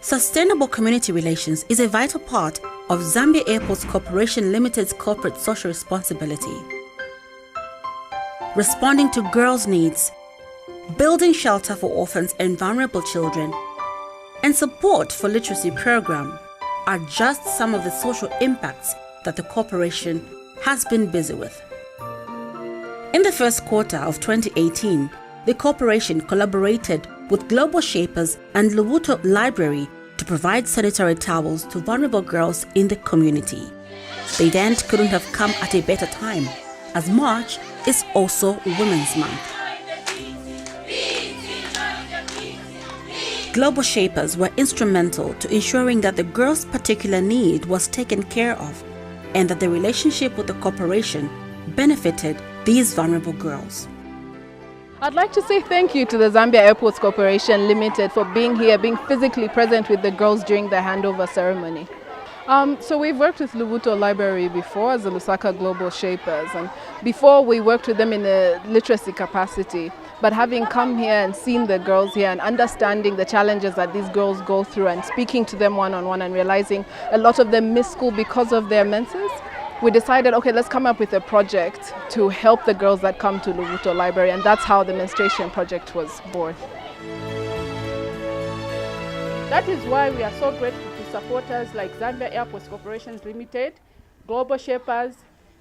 Sustainable community relations is a vital part of Zambia Airports Corporation Limited's corporate social responsibility. Responding to girls' needs, building shelter for orphans and vulnerable children, and support for literacy program are just some of the social impacts that the corporation has been busy with. In the first quarter of 2018, the corporation collaborated with Global Shapers and Lubuto Library to provide sanitary towels to vulnerable girls in the community. The event couldn't have come at a better time, as March is also Women's Month. Global Shapers were instrumental to ensuring that the girls' particular need was taken care of and that the relationship with the corporation benefited these vulnerable girls. I'd like to say thank you to the Zambia Airports Corporation Limited for being here, being physically present with the girls during the handover ceremony. So we've worked with Lubuto Library before as the Lusaka Global Shapers, and before we worked with them in a literacy capacity. But having come here and seen the girls here and understanding the challenges that these girls go through and speaking to them one-on-one and realizing a lot of them miss school because of their menses, we decided, okay, let's come up with a project to help the girls that come to Lubuto Library, and that's how the menstruation project was born. That is why we are so grateful to supporters like Zambia Airports Corporation Limited, Global Shapers,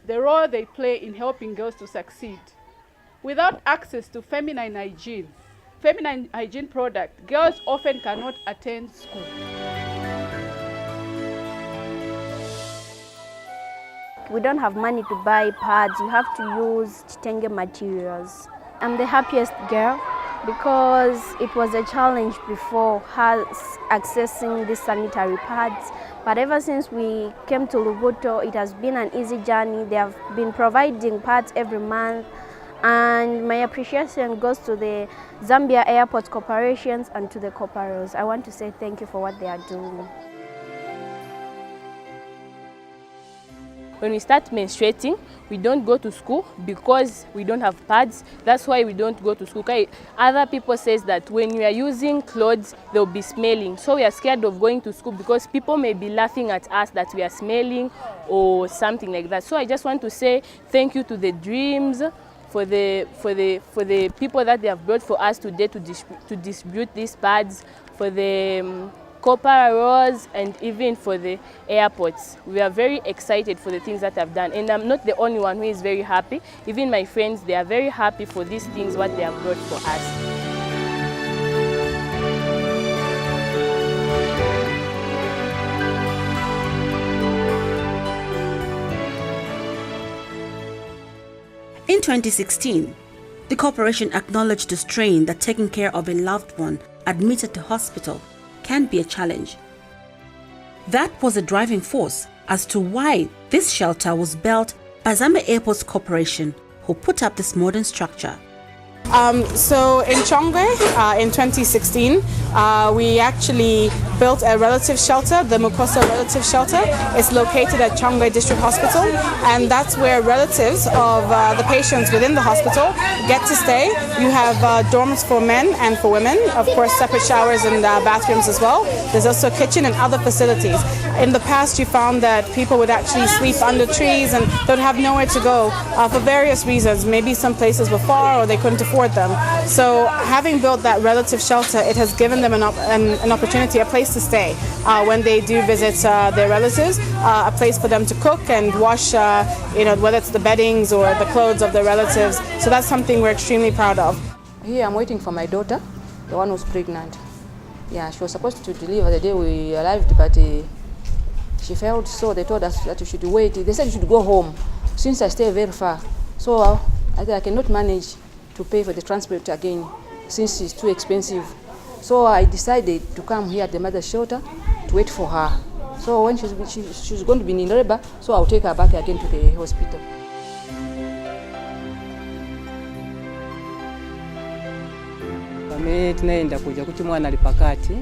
the role they play in helping girls to succeed. Without access to feminine hygiene products, girls often cannot attend school. We don't have money to buy pads, you have to use chitenge materials. I'm the happiest girl because it was a challenge before accessing these sanitary pads. But ever since we came to Lubuto, it has been an easy journey. They have been providing pads every month. And my appreciation goes to the Zambia Airports Corporations and to the corporals. I want to say thank you for what they are doing. When we start menstruating, we don't go to school because we don't have pads. That's why we don't go to school. Other people say that when we are using clothes, they'll be smelling. So we are scared of going to school because people may be laughing at us that we are smelling or something like that. So I just want to say thank you to the Dreams for the people that they have brought for us today to distribute these pads, for the corporals, and even for the airports. We are very excited for the things that I've done, and I'm not the only one who is very happy. Even my friends, they are very happy for these things what they have brought for us. In 2016, the corporation acknowledged the strain that taking care of a loved one admitted to hospital can be a challenge. That was a driving force as to why this shelter was built by Zambia Airports Corporation, who put up this modern structure. So in Chongwe, in 2016, we actually built a relative shelter, the Mukosa Relative Shelter. It's located at Chongwe District Hospital, and that's where relatives of the patients within the hospital get to stay. You have dorms for men and for women, of course separate showers and bathrooms as well. There's also a kitchen and other facilities. In the past, you found that people would actually sleep under trees and they would have nowhere to go for various reasons. Maybe some places were far or they couldn't afford them. So having built that relative shelter, it has given them an opportunity, a place to stay when they do visit their relatives, a place for them to cook and wash, whether it's the beddings or the clothes of their relatives. So that's something we're extremely proud of. Here I'm waiting for my daughter, the one who's pregnant. Yeah, she was supposed to deliver the day we arrived, but she failed, so they told us that we should wait. They said we should go home, since I stay very far. So I cannot manage to pay for the transport again, since it's too expensive. So I decided to come here at the mother's shelter to wait for her. So when she's going to be in labor, so I'll take her back again to the hospital. Tunaenda kuja kuti mwana ali pakati,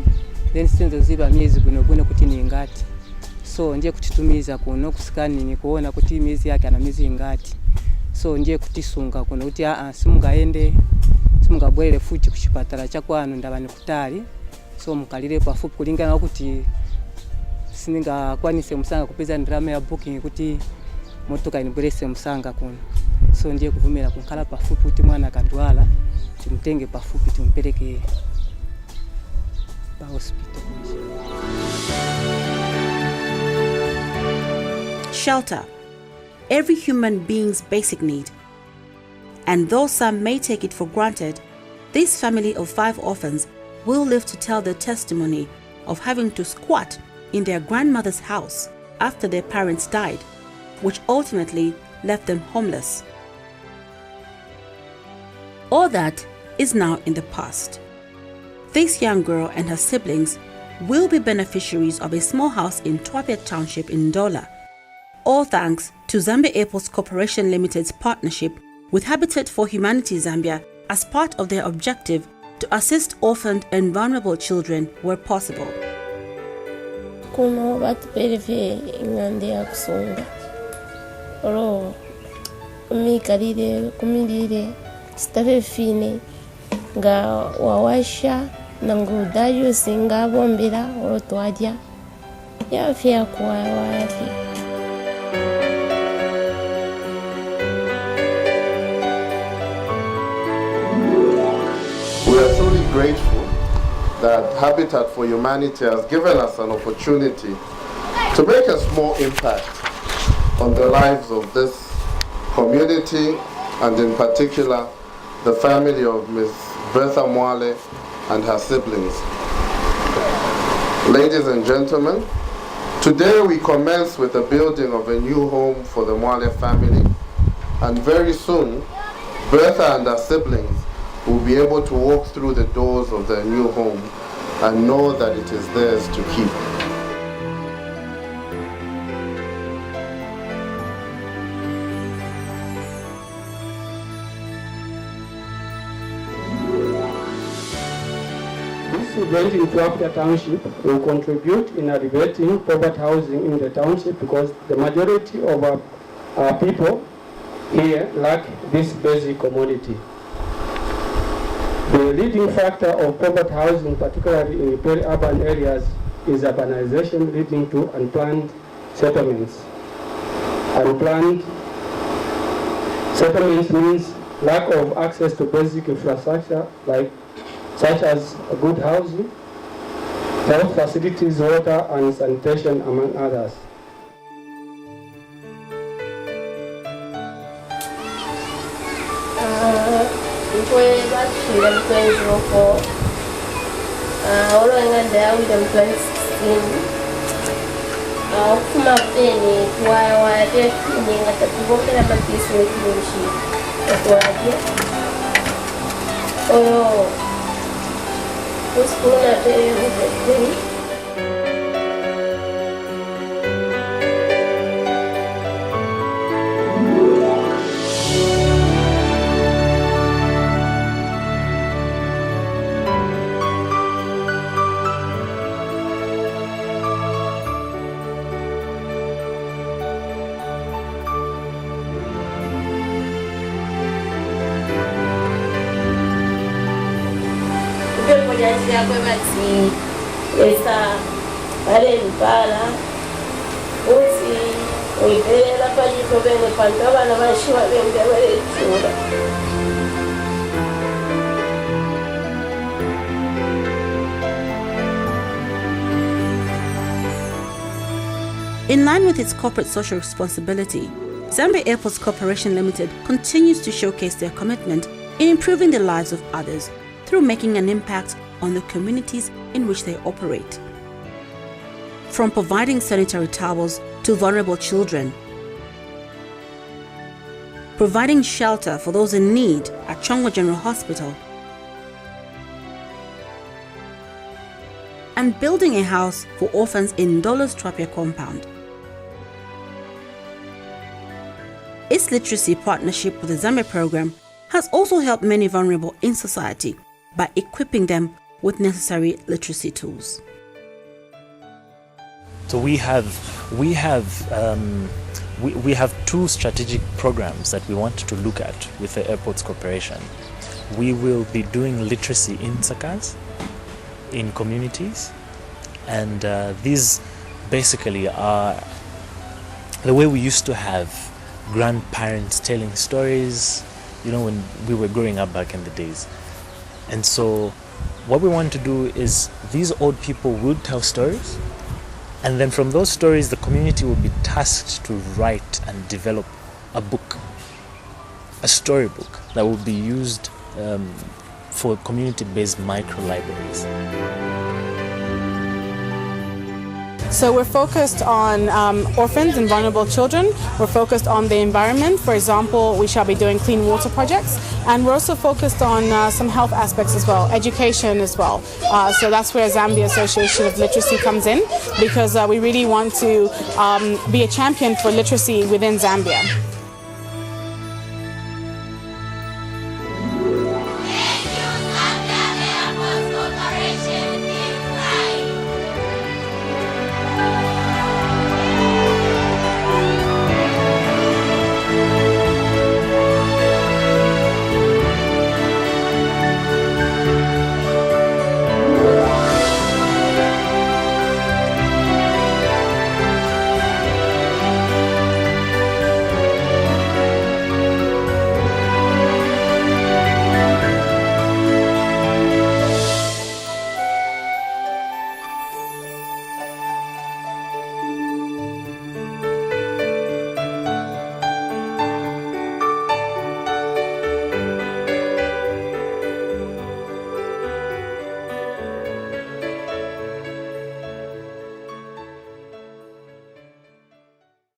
then sinzo ziba miezi guno kuti ni ingati. So ndiye kutitumiza kuno kusikani kuona kuti miezi yake ana miezi ingati. So ndiye kutisunga kuno kuti simungaende simungabwelele futi kuchipatala chakwanu ndabani kutali so mukalire pafupi kulingana kuti siningakwanise musanga kupeza ndirama ya booking kuti motoka inibwerese musanga kuno, so ndiye kuvumira kunkhala pafupi kuti mwana akadwala timutenge pafupi timupereke pa hospital. Shelter, every human being's basic need. And though some may take it for granted, this family of 5 orphans will live to tell their testimony of having to squat in their grandmother's house after their parents died, which ultimately left them homeless. All that is now in the past. This young girl and her siblings will be beneficiaries of a small house in Twapia Township in Ndola, all thanks to Zambia Airports Corporation Limited's partnership with Habitat for Humanity Zambia as part of their objective to assist orphaned and vulnerable children where possible. Kuno batupeleve ingande ya kusonga oro kumilire sitafe fine nga wawasha na ngudayo singa bombera oro twadya yafya kwa wafi. We are truly grateful that Habitat for Humanity has given us an opportunity to make a small impact on the lives of this community, and in particular the family of Ms. Bertha Mwale and her siblings. Ladies and gentlemen, today we commence with the building of a new home for the Mwale family, and very soon Bertha and her siblings will be able to walk through the doors of their new home and know that it is theirs to keep. This event in Twapia Township will contribute in alleviating poverty housing in the township, because the majority of our people here lack this basic commodity. The leading factor of poverty housing, particularly in peri-urban areas, is urbanization leading to unplanned settlements. Unplanned settlements means lack of access to basic infrastructure such as good housing, health facilities, water and sanitation, among others. Kwe bashinga mkwezi wako olo ngande awida mkwezi 16 okufuma peni wayate nga tatubokera mapisi wekirushi okwadya oyo usikulu natere mubekeri. Kwe bati esa pale mpala usi uipelela pajito bene pantaba na bashiwa bende wale chura. In line with its corporate social responsibility, Zambia Airports Corporation Limited continues to showcase their commitment in improving the lives of others through making an impact on the communities in which they operate. From providing sanitary towels to vulnerable children, providing shelter for those in need at Chongwa General Hospital, and building a house for orphans in Ndola's Twapia compound. Its literacy partnership with the Zambia program has also helped many vulnerable in society by equipping them with necessary literacy tools. So we have 2 strategic programs that we want to look at with the Airports Corporation. We will be doing literacy in Sakas in communities, and these basically are the way we used to have grandparents telling stories, you know, when we were growing up back in the days. And so what we want to do is these old people will tell stories, and then from those stories the community will be tasked to write and develop a book, a storybook that will be used for community-based micro-libraries. So we're focused on orphans and vulnerable children. We're focused on the environment. For example, we shall be doing clean water projects. And we're also focused on some health aspects as well, education as well. So that's where Zambia Association of Literacy comes in, because we really want to be a champion for literacy within Zambia.